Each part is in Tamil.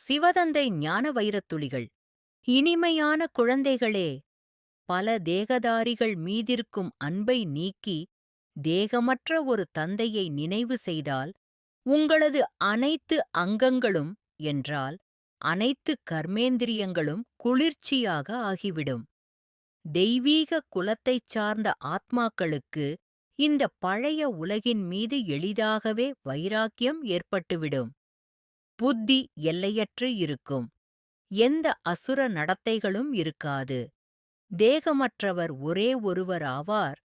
சிவதந்தை ஞான வைரத்துளிகள். இனிமையான குழந்தைகளே, பல தேகதாரிகள் மீதிருக்கும் அன்பை நீக்கி தேகமற்ற ஒரு தந்தையை நினைவு செய்தால் உங்களது அனைத்து அங்கங்களும் என்றால் அனைத்து கர்மேந்திரியங்களும் குளிர்ச்சியாக ஆகிவிடும். தெய்வீக குலத்தைச் சார்ந்த ஆத்மாக்களுக்கு இந்த பழைய உலகின் மீது எளிதாகவே வைராக்கியம் ஏற்பட்டுவிடும். புத்தி எல்லையற்று இருக்கும். எந்த அசுர நடத்தைகளும் இருக்காது. தேகமற்றவர் ஒரே ஒருவர் ஆவார்.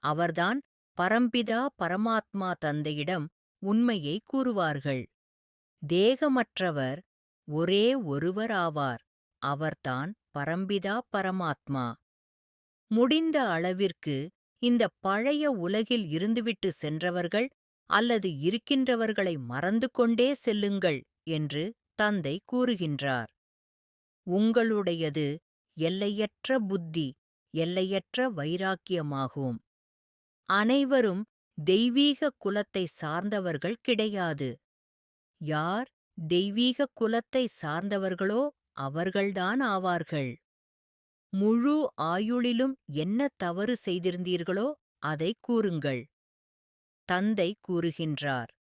அவர்தான் பரம்பிதா பரமாத்மா தந்தையிடம் உண்மையை கூறுவார்கள். தேகமற்றவர் ஒரே ஒருவர் ஆவார். அவர்தான் பரம்பிதா பரமாத்மா. முடிந்த அளவிற்கு இந்த பழைய உலகில் இருந்துவிட்டு சென்றவர்கள் அல்லது இருக்கின்றவர்களை மறந்து கொண்டே செல்லுங்கள் என்று தந்தை கூறுகின்றார். உங்களுடையது எல்லையற்ற புத்தி, எல்லையற்ற வைராக்கியமாகும். அனைவரும் தெய்வீக குலத்தை சார்ந்தவர்கள் கிடையாது. யார் தெய்வீக குலத்தை சார்ந்தவர்களோ அவர்கள்தான் ஆவார்கள். முழு ஆயுளிலும் என்ன தவறு செய்திருந்தீர்களோ அதை கூறுங்கள். தந்தை கூறுகின்றார்,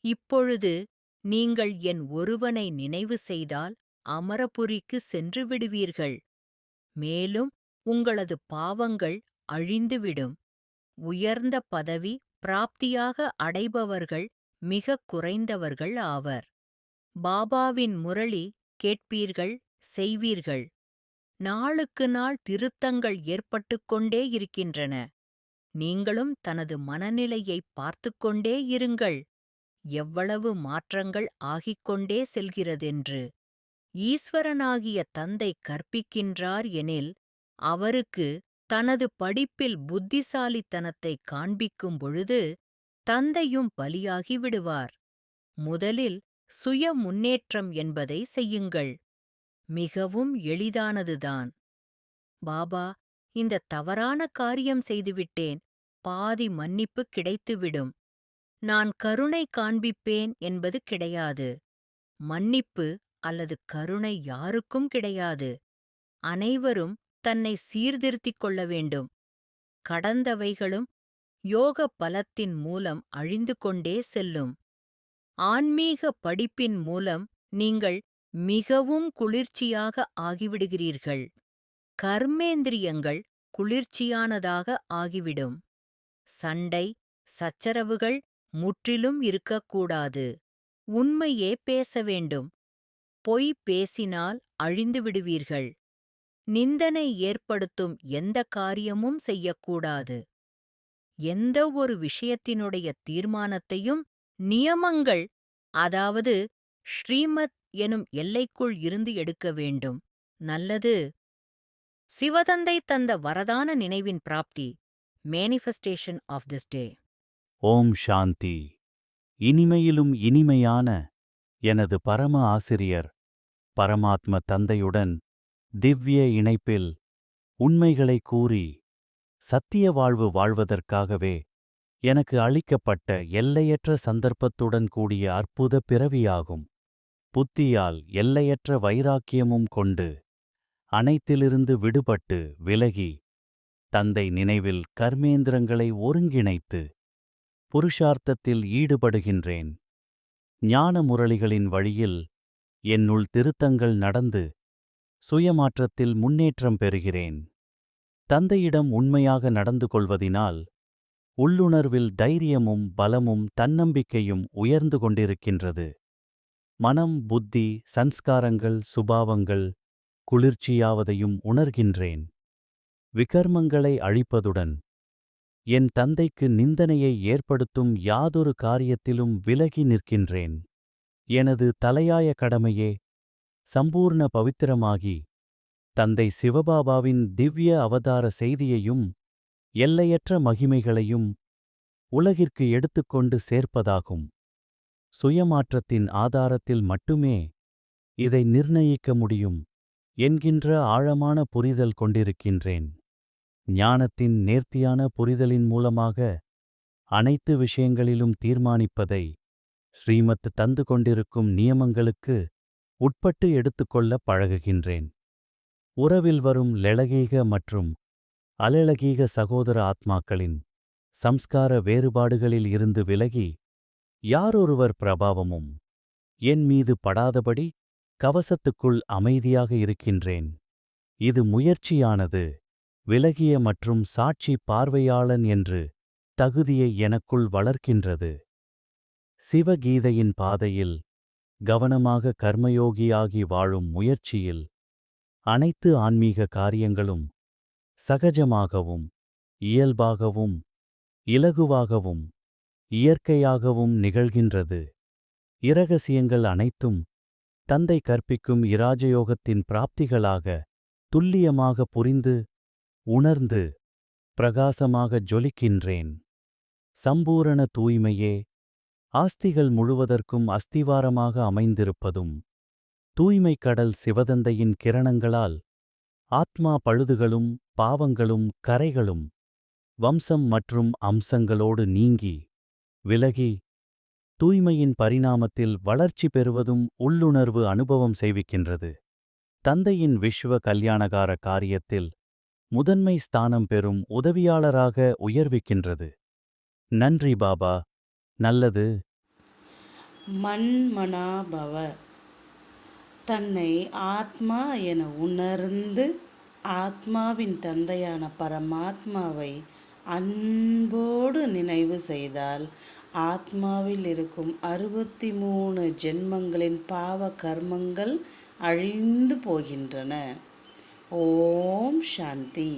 இப்பொழுது நீங்கள் என் ஒருவனை நினைவு செய்தால் அமரபுரிக்கு சென்று விடுவீர்கள். மேலும் உங்களது பாவங்கள் அழிந்துவிடும். உயர்ந்த பதவி பிராப்தியாக அடைபவர்கள் மிகக் குறைந்தவர்கள் ஆவர். பாபாவின் முரளி கேட்பீர்கள், செய்வீர்கள். நாளுக்கு நாள் திருத்தங்கள் ஏற்பட்டுக் கொண்டே இருக்கின்றன. நீங்களும் தனது மனநிலையை பார்த்துக்கொண்டே இருங்கள். எவ்வளவு மாற்றங்கள் ஆகிக்கொண்டே செல்கிறதென்று. ஈஸ்வரனாகிய தந்தை கற்பிக்கின்றார் எனில் அவருக்கு தனது படிப்பில் புத்திசாலித்தனத்தை காண்பிக்கும் பொழுது தந்தையும் பலியாகி விடுவார். முதலில் சுய முன்னேற்றம் என்பதை செய்யுங்கள். மிகவும் எளிதானதுதான். பாபா, இந்த தவறான காரியம் செய்துவிட்டேன், பாதி மன்னிப்பு கிடைத்துவிடும், நான் கருணை காண்பிப்பேன் என்பது கிடையாது. மன்னிப்பு அல்லது கருணை யாருக்கும் கிடையாது. அனைவரும் தன்னை சீர்திருத்திக் கொள்ள வேண்டும். கடந்தவைகளும் யோக பலத்தின் மூலம் அழிந்து கொண்டே செல்லும். ஆன்மீக படிப்பின் மூலம் நீங்கள் மிகவும் குளிர்ச்சியாக ஆகிவிடுகிறீர்கள். கர்மேந்திரியங்கள் குளிர்ச்சியானதாக ஆகிவிடும். சண்டை, சச்சரவுகள் முற்றிலும் இருக்கக்கூடாது. உண்மையே பேச வேண்டும். பொய் பேசினால் அழிந்து விடுவீர்கள். நிந்தனை ஏற்படுத்தும் எந்த காரியமும் செய்யக்கூடாது. எந்த ஒரு விஷயத்தினுடைய தீர்மானத்தையும் நியமங்கள், அதாவது ஸ்ரீமத் எனும் எல்லைக்குள் இருந்து எடுக்க வேண்டும். நல்லது. சிவதந்தை தந்த வரதான நினைவின் பிராப்தி. Manifestation of this day. ஓம் சாந்தி. இனிமையிலும் இனிமையான எனது பரம ஆசிரியர் பரமாத்ம தந்தையுடன் திவ்ய இணைப்பில் உண்மைகளை கூறி சத்திய வாழ்வு வாழ்வதற்காகவே எனக்கு அளிக்கப்பட்ட எல்லையற்ற சந்தர்ப்பத்துடன் கூடிய அற்புத பிறவியாகும். புத்தியால் எல்லையற்ற வைராக்கியமும் கொண்டு அனைத்திலிருந்து விடுபட்டு விலகி தந்தை நினைவில் கர்மேந்திரங்களை ஒருங்கிணைத்து புருஷார்த்தத்தில் ஈடுபடுகின்றேன். ஞான முரளிகளின் வழியில் என்னுள் திருத்தங்கள் நடந்து சுயமாற்றத்தில் முன்னேற்றம் பெறுகிறேன். தந்தையிடம் உண்மையாக நடந்து கொள்வதினால் உள்ளுணர்வில் தைரியமும் பலமும் தன்னம்பிக்கையும் உயர்ந்து கொண்டிருக்கின்றது. மனம், புத்தி, சன்ஸ்காரங்கள், சுபாவங்கள் குளிர்ச்சியாவதையும் உணர்கின்றேன். விகர்மங்களை அழிப்பதுடன் என் தந்தைக்கு நிந்தனையை ஏற்படுத்தும் யாதொரு காரியத்திலும் விலகி நிற்கின்றேன். எனது தலையாய கடமையே சம்பூர்ண பவித்திரமாகி தந்தை சிவபாபாவின் திவ்ய அவதார செய்தியையும் எல்லையற்ற மகிமைகளையும் உலகிற்கு எடுத்துக்கொண்டு சேர்ப்பதாகும். சுயமாற்றத்தின் ஆதாரத்தில் மட்டுமே இதை நிர்ணயிக்க முடியும் என்கின்ற ஆழமான புரிதல் கொண்டிருக்கின்றேன். ஞானத்தின் நேர்த்தியான புரிதலின் மூலமாக அனைத்து விஷயங்களிலும் தீர்மானிப்பதை ஸ்ரீமத் தந்து கொண்டிருக்கும் நியமங்களுக்கு உட்பட்டு எடுத்துக்கொள்ள பழகுகின்றேன். உறவில் வரும் லெளகீக மற்றும் அலெளகீக சகோதர ஆத்மாக்களின் சம்ஸ்கார வேறுபாடுகளில் இருந்து விலகி யாரொருவர் பிரபாவமும் என் மீது படாதபடி கவசத்துக்குள் அமைதியாக இருக்கின்றேன். இது முயற்சியானது விலகிய மற்றும் சாட்சி பார்வையாளன் என்று தகுதியை எனக்குள் வளர்க்கின்றது. சிவகீதையின் பாதையில் கவனமாக கர்மயோகியாகி வாழும் முயற்சியில் அனைத்து ஆன்மீக காரியங்களும் சகஜமாகவும் இயல்பாகவும் இலகுவாகவும் இயற்கையாகவும் நிகழ்கின்றது. இரகசியங்கள் அனைத்தும் தந்தை கற்பிக்கும் இராஜயோகத்தின் பிராப்திகளாக துல்லியமாக புரிந்து உணர்ந்து பிரகாசமாக ஜொலிக்கின்றேன். சம்பூரண தூய்மையே ஆஸ்திகள் முழுவதற்கும் அஸ்திவாரமாக அமைந்திருப்பதும் தூய்மை கடல் சிவதந்தையின் கிரணங்களால் ஆத்மா பழுதுகளும் பாவங்களும் கரைகளும் வம்சம் மற்றும் அம்சங்களோடு நீங்கி விலகி தூய்மையின் பரிணாமத்தில் வளர்ச்சி பெறுவதும் உள்ளுணர்வு அனுபவம் செய்விக்கின்றது. தந்தையின் விஸ்வ கல்யாணகார காரியத்தில் முதன்மை ஸ்தானம் பெறும் உதவியாளராக உயர்விக்கின்றது. நன்றி பாபா. நல்லது. மன்மனாபவ. தன்னை ஆத்மா என உணர்ந்து ஆத்மாவின் தந்தையான பரமாத்மாவை அன்போடு நினைவு செய்தால் ஆத்மாவில் இருக்கும் 63 ஜென்மங்களின் பாவ கர்மங்கள் அழிந்து போகின்றன. ஓம் சாந்தி.